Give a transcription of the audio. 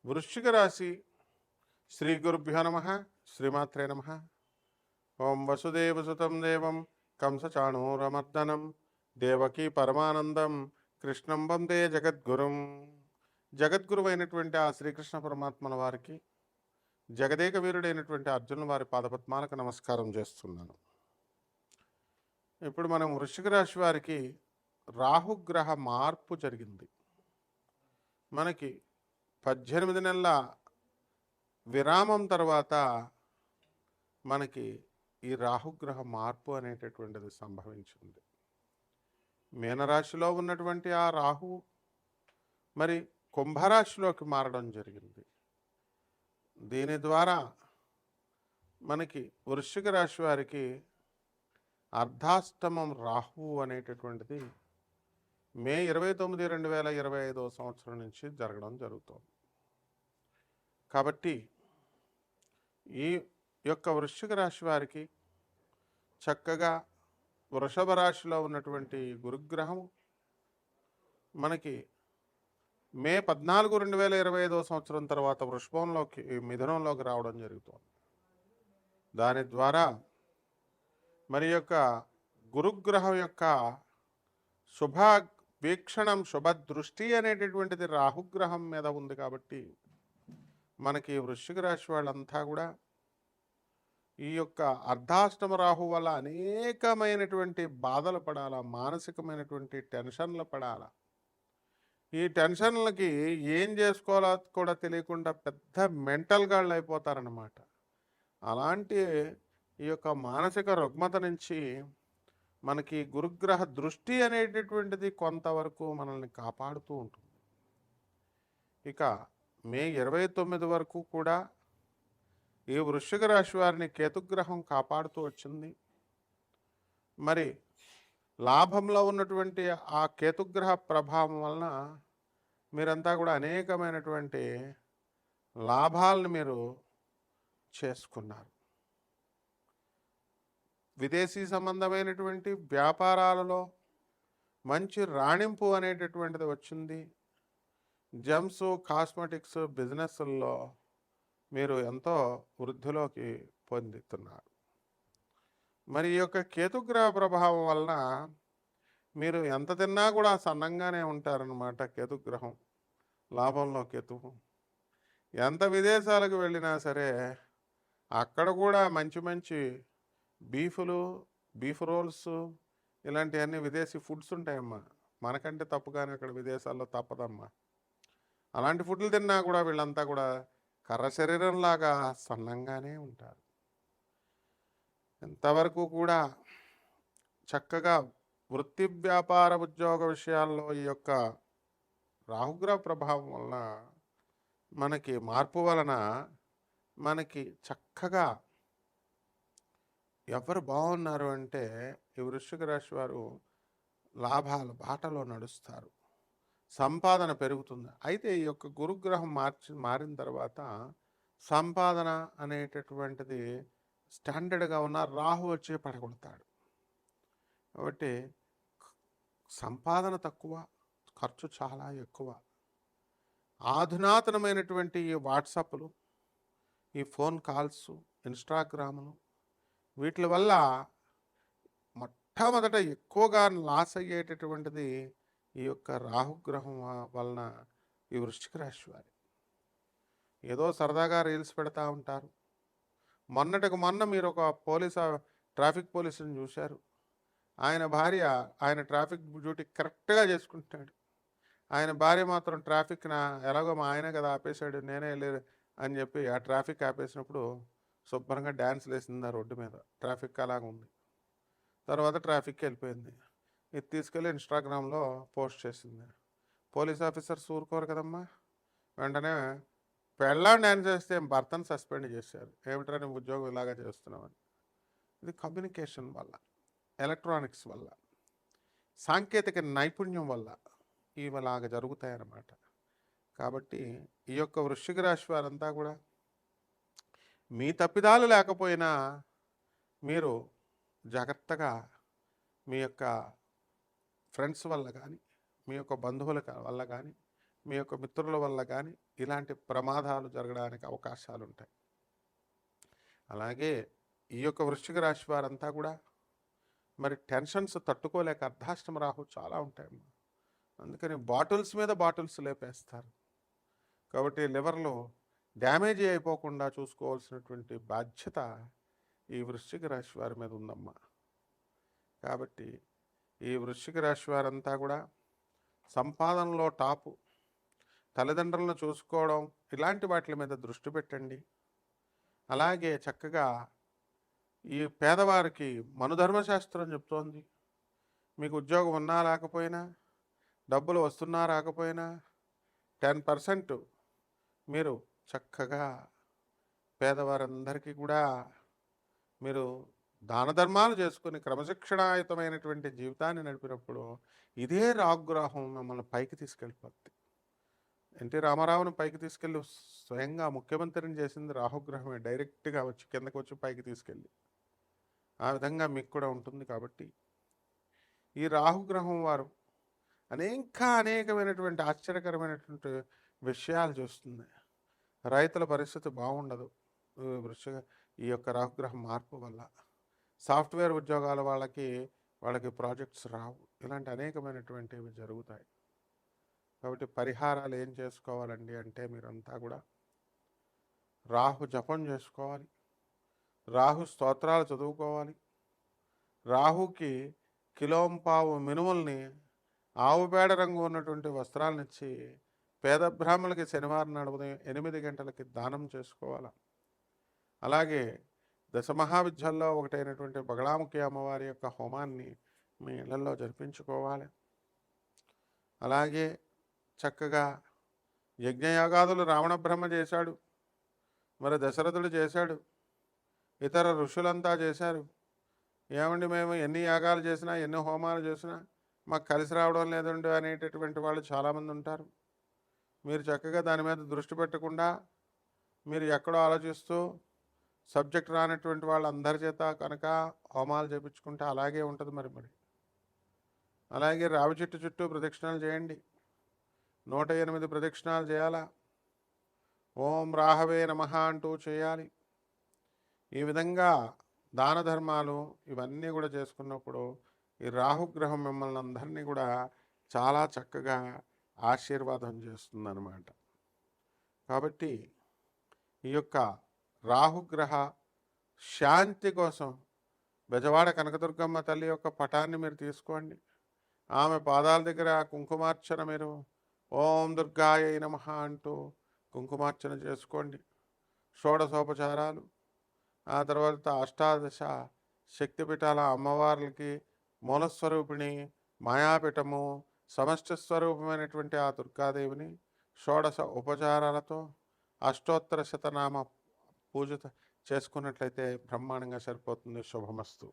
వృశ్చిక రాశి. శ్రీ గురుభ్యో నమ. శ్రీమాత్రే నమ. ఓం వసుదేవసుతం దేవం కంసచాణూరమర్దనం దేవకీ పరమానందం కృష్ణం వందే జగద్గురుం. జగద్గురువైనటువంటి ఆ శ్రీకృష్ణ పరమాత్మల వారికి, జగదేక వీరుడైనటువంటి అర్జునుల వారి పాదపద్మాలకు నమస్కారం చేస్తున్నాను. ఇప్పుడు మనం వృశ్చిక రాశి వారికి రాహుగ్రహ మార్పు జరిగింది. మనకి 18 నెలల విరామం తర్వాత మనకి ఈ రాహుగ్రహ మార్పు అనేటటువంటిది సంభవించింది. మీనరాశిలో ఉన్నటువంటి ఆ రాహు మరి కుంభరాశిలోకి మారడం జరిగింది. దీని ద్వారా మనకి వృశ్చిక రాశి వారికి అర్ధాష్టమం రాహువు అనేటటువంటిది మే 29, 2025 సంవత్సరం నుంచి జరగడం జరుగుతుంది. కాబట్టి ఈ యొక్క వృశ్చిక రాశి వారికి చక్కగా వృషభ రాశిలో ఉన్నటువంటి గురుగ్రహం మనకి మే 14, 2025 సంవత్సరం తర్వాత వృషభంలోకి, మిథునంలోకి రావడం జరుగుతుంది. దాని ద్వారా మరి యొక్క గురుగ్రహం యొక్క శుభ వీక్షణం, శుభ దృష్టి అనేటటువంటిది రాహుగ్రహం మీద ఉంది. కాబట్టి మనకి వృశ్చిక రాశి వాళ్ళంతా కూడా ఈ యొక్క అర్ధాష్టమ రాహు వల్ల అనేకమైనటువంటి బాధలు పడాలా, మానసికమైనటువంటి టెన్షన్లు పడాలా. ఈ టెన్షన్లకి ఏం చేసుకోవాలో కూడా తెలియకుండా పెద్ద మెంటల్ గాళ్ళు అయిపోతారన్నమాట. అలాంటి ఈ యొక్క మానసిక రుగ్మత నుంచి మనకి గురుగ్రహ దృష్టి అనేటటువంటిది కొంతవరకు మనల్ని కాపాడుతూ ఉంటుంది. ఇక మే 29 వరకు కూడా ఈ వృశ్చిక రాశి వారిని కేతుగ్రహం కాపాడుతూ వచ్చింది. మరి లాభంలో ఉన్నటువంటి ఆ కేతుగ్రహ ప్రభావం వలన మీరంతా కూడా అనేకమైనటువంటి లాభాలను మీరు చేసుకున్నారు. విదేశీ సంబంధమైనటువంటి వ్యాపారాలలో మంచి రాణింపు అనేటటువంటిది వచ్చింది. జెమ్స్, కాస్మెటిక్స్ బిజినెస్ల్లో మీరు ఎంతో వృద్ధిలోకి పొందుతున్నారు. మరి ఈ యొక్క కేతుగ్రహ ప్రభావం వలన మీరు ఎంత తిన్నా కూడా సన్నంగానే ఉంటారనమాట. కేతుగ్రహం లాభంలో కేతువు ఎంత విదేశాలకు వెళ్ళినా సరే అక్కడ కూడా మంచి మంచి బీఫ్ రోల్స్ ఇలాంటివన్నీ విదేశీ ఫుడ్స్ ఉంటాయమ్మా. మనకంటే తప్పుగానే అక్కడ విదేశాల్లో తప్పదమ్మా. అలాంటి ఫుడ్లు తిన్నా కూడా వీళ్ళంతా కూడా కర్ర శరీరంలాగా సన్నంగానే ఉంటారు. ఎంతవరకు కూడా చక్కగా వృత్తి, వ్యాపార, ఉద్యోగ విషయాల్లో ఈ యొక్క రాహుగ్రహ ప్రభావం వలన మనకి మార్పు వలన మనకి చక్కగా ఎవరు బాగున్నారు అంటే ఈ వృశ్చిక రాశి వారు లాభాల బాటలో నడుస్తారు, సంపాదన పెరుగుతుంది. అయితే ఈ యొక్క గురుగ్రహం మారిన తర్వాత సంపాదన అనేటటువంటిది స్టాండర్డ్గా ఉన్న రాహు వచ్చి పడగొడతాడు. కాబట్టి సంపాదన తక్కువ, ఖర్చు చాలా ఎక్కువ. ఆధునాతనమైనటువంటి ఈ వాట్సాప్లు, ఈ ఫోన్ కాల్స్, ఇన్స్టాగ్రాములు వీటి వల్ల మొట్టమొదట ఎక్కువగా లాస్ అయ్యేటటువంటిది ఈ యొక్క రాహుగ్రహం వలన ఈ వృశ్చిక రాశి వారి. ఏదో సరదాగా రీల్స్ పెడతా ఉంటారు. మొన్నటికి మొన్న మీరు ఒక ట్రాఫిక్ పోలీసుని చూశారు. ఆయన భార్య ఆయన ట్రాఫిక్ డ్యూటీ కరెక్ట్గా చేసుకుంటాడు. ఆయన భార్య మాత్రం ఎలాగో మా ఆయన కదా ఆపేశాడు, నేనే వెళ్ళి అని చెప్పి ఆ ట్రాఫిక్ ఆపేసినప్పుడు శుభ్రంగా డ్యాన్స్లు వేసింది ఆ రోడ్డు మీద. ట్రాఫిక్ అలాగ ఉంది. తర్వాత ట్రాఫిక్కి వెళ్ళిపోయింది. ఇది తీసుకెళ్ళి ఇన్స్టాగ్రామ్లో పోస్ట్ చేసింది. పోలీస్ ఆఫీసర్స్ ఊరుకోరు కదమ్మా. వెంటనే పెళ్ళాం డ్యాన్స్ చేస్తే భర్తను సస్పెండ్ చేశారు. ఏమిటరా నువ్వు ఉద్యోగం ఇలాగా చేస్తున్నామని. ఇది కమ్యూనికేషన్ వల్ల, ఎలక్ట్రానిక్స్ వల్ల, సాంకేతిక నైపుణ్యం వల్ల ఇలాగ జరుగుతాయన్నమాట. కాబట్టి ఈ యొక్క వృశ్చిక రాశి వారంతా కూడా మీ తప్పిదాలు లేకపోయినా మీరు జాగ్రత్తగా మీ యొక్క ఫ్రెండ్స్ వల్ల కానీ, మీ యొక్క బంధువుల వల్ల కానీ మీ యొక్క మిత్రుల వల్ల కానీ ఇలాంటి ప్రమాదాలు జరగడానికి అవకాశాలు ఉంటాయి. అలాగే ఈ యొక్క వృశ్చిక రాశి వారంతా కూడా మరి టెన్షన్స్ తట్టుకోలేక అర్ధాష్టమ రాహు చాలా ఉంటాయమ్మా. అందుకని బాటిల్స్ మీద బాటిల్స్ లేపేస్తారు. కాబట్టి లివర్లో డ్యామేజ్ అయిపోకుండా చూసుకోవాల్సినటువంటి బాధ్యత ఈ వృశ్చిక రాశి వారి మీద ఉందమ్మా. కాబట్టి ఈ వృశ్చిక రాశి వారంతా కూడా సంపాదనలో టాపు, తల్లిదండ్రులను చూసుకోవడం, ఇలాంటి వాటి మీద దృష్టి పెట్టండి. అలాగే చక్కగా ఈ పేదవారికి మనుధర్మశాస్త్రం చెప్తోంది, మీకు ఉద్యోగం ఉన్నా లేకపోయినా, డబ్బులు వస్తున్నా రాకపోయినా 10% మీరు చక్కగా పేదవారందరికీ కూడా మీరు దాన ధర్మాలు చేసుకుని క్రమశిక్షణాయుతమైనటువంటి జీవితాన్ని నడిపినప్పుడు ఇదే రాగ్రహం మిమ్మల్ని పైకి తీసుకెళ్ళిపోద్ది. ఎన్టీ రామారావుని పైకి తీసుకెళ్ళి స్వయంగా ముఖ్యమంత్రిని చేసింది రాహుగ్రహమే. డైరెక్ట్గా వచ్చి కిందకి వచ్చి పైకి తీసుకెళ్ళి ఆ విధంగా మీకు కూడా ఉంటుంది. కాబట్టి ఈ రాహుగ్రహం వారు అనేకమైనటువంటి ఆశ్చర్యకరమైనటువంటి విషయాలు చూస్తుంది. రైతుల పరిస్థితి బాగుండదు ఈ యొక్క రాహుగ్రహం మార్పు వల్ల. సాఫ్ట్వేర్ ఉద్యోగాల వాళ్ళకి ప్రాజెక్ట్స్ రావు. ఇలాంటి అనేకమైనటువంటివి జరుగుతాయి. కాబట్టి పరిహారాలు ఏం చేసుకోవాలండి అంటే మీరంతా కూడా రాహు జపం చేసుకోవాలి, రాహు స్తోత్రాలు చదువుకోవాలి, రాహుకి కిలోంపావు మినుముల్ని ఆవు పేడ రంగు ఉన్నటువంటి వస్త్రాలను ఇచ్చి పేద బ్రాహ్మణులకి శనివారం నాడు ఉదయం 8 గంటలకి దానం చేసుకోవాలి. అలాగే దశమహావిద్యల్లో ఒకటైనటువంటి బగళాముఖి అమ్మవారి యొక్క హోమాన్ని మీ ఇళ్లలో జరిపించుకోవాలి. అలాగే చక్కగా యజ్ఞయాగాదులు రావణ బ్రహ్మ చేశాడు, మరి దశరథుడు చేశాడు, ఇతర ఋషులంతా చేశారు. ఏమండి మేము ఎన్ని యాగాలు చేసినా ఎన్ని హోమాలు చేసినా మాకు కలిసి రావడం లేదండి అనేటటువంటి వాళ్ళు చాలామంది ఉంటారు. మీరు చక్కగా దాని మీద దృష్టి పెట్టకుండా మీరు ఎక్కడో ఆలోచిస్తూ సబ్జెక్ట్ రానటువంటి వాళ్ళందరి చేత కనుక హోమాలు చేపించుకుంటే అలాగే ఉంటుంది. మరి అలాగే రావి చెట్టు చుట్టూ ప్రదక్షిణాలు చేయండి. 108 ప్రదక్షిణాలు చేయాలా. ఓం రాహవే నమః అంటూ చేయాలి. ఈ విధంగా దాన ధర్మాలు ఇవన్నీ కూడా చేసుకున్నప్పుడు ఈ రాహుగ్రహం మిమ్మల్ని అందరినీ కూడా చాలా చక్కగా ఆశీర్వాదం చేస్తుందన్నమాట. కాబట్టి ఈ యొక్క రాహుగ్రహ శాంతి కోసం బెజవాడ కనకదుర్గమ్మ తల్లి యొక్క పటాన్ని మీరు తీసుకోండి. ఆమె పాదాల దగ్గర కుంకుమార్చన మీరు ఓం దుర్గాయ నమః అంటూ కుంకుమార్చన చేసుకోండి. షోడశోపచారాలు, ఆ తర్వాత అష్టాదశ శక్తిపీఠాల అమ్మవార్లకి మూలస్వరూపిణి, మాయాపీఠము, సమష్టి స్వరూపమైనటువంటి ఆ దుర్గాదేవిని షోడశ ఉపచారాలతో అష్టోత్తర శతనామ పూజ చేసుకున్నట్లయితే బ్రహ్మాండంగా సరిపోతుంది. శుభమస్తు.